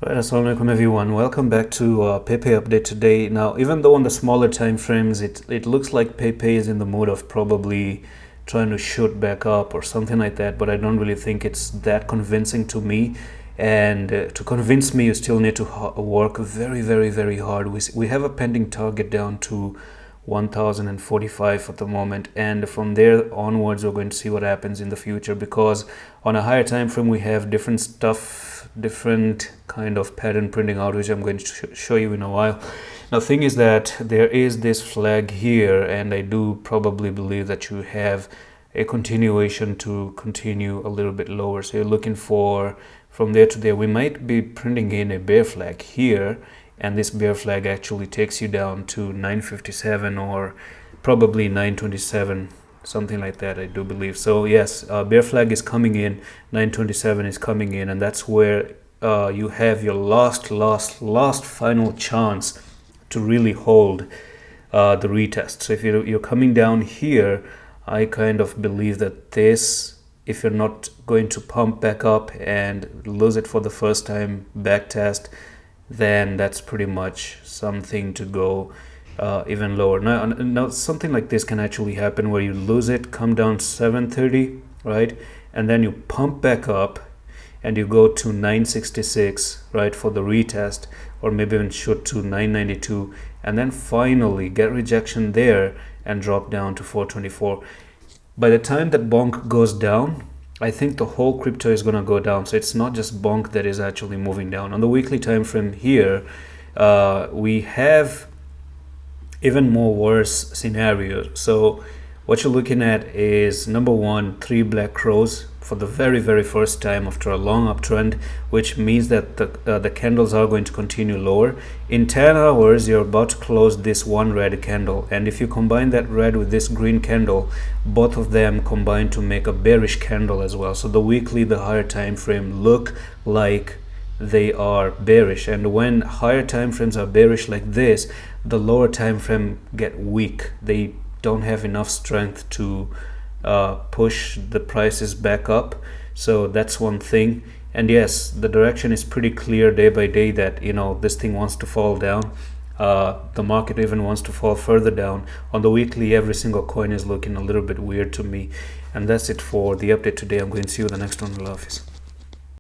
Right, assalamualaikum everyone. Welcome back to Pepe update today. Now, even though on the smaller time frames, it looks like Pepe is in the mood of probably trying to shoot back up or something like that, but I don't really think it's that convincing to me. And to convince me, you still need to work very, very, very hard. We have a pending target down to 1045 at the moment, and from there onwards we're going to see what happens in the future, because on a higher time frame we have different stuff, different kind of pattern printing out, which I'm going to show you in a while. Now, thing is that there is this flag here, and I do probably believe that you have a continuation to continue a little bit lower. So you're looking for from there to there. We might be printing in a bear flag here, and this bear flag actually takes you down to 957 or probably 927, something like that, I do believe. So yes, bear flag is coming in, 927 is coming in, and that's where you have your last final chance to really hold the retest. So if you're coming down here, I kind of believe that this, if you're not going to pump back up and lose it for the first time back test, then that's pretty much something to go even lower. Now something like this can actually happen where you lose it, come down 730, right, and then you pump back up and you go to 966, right, for the retest, or maybe even shoot to 992, and then finally get rejection there and drop down to 424. By the time that BONK goes down, I think the whole crypto is going to go down. So it's not just BONK that is actually moving down. On the weekly time frame here, we have even more worse scenarios. So what you're looking at is, number one, 3 black crows for the very, very first time after a long uptrend, which means that the candles are going to continue lower. In 10 hours, you're about to close this one red candle, and if you combine that red with this green candle, both of them combine to make a bearish candle as well. So the weekly, the higher time frame look like they are bearish, and when higher time frames are bearish like this, the lower time frame get weak. They don't have enough strength to push the prices back up. So that's one thing. And yes, the direction is pretty clear day by day that, you know, this thing wants to fall down. The market even wants to fall further down. On the weekly, every single coin is looking a little bit weird to me. And that's it for the update today. I'm going to see you in the next one. Allah Hafiz.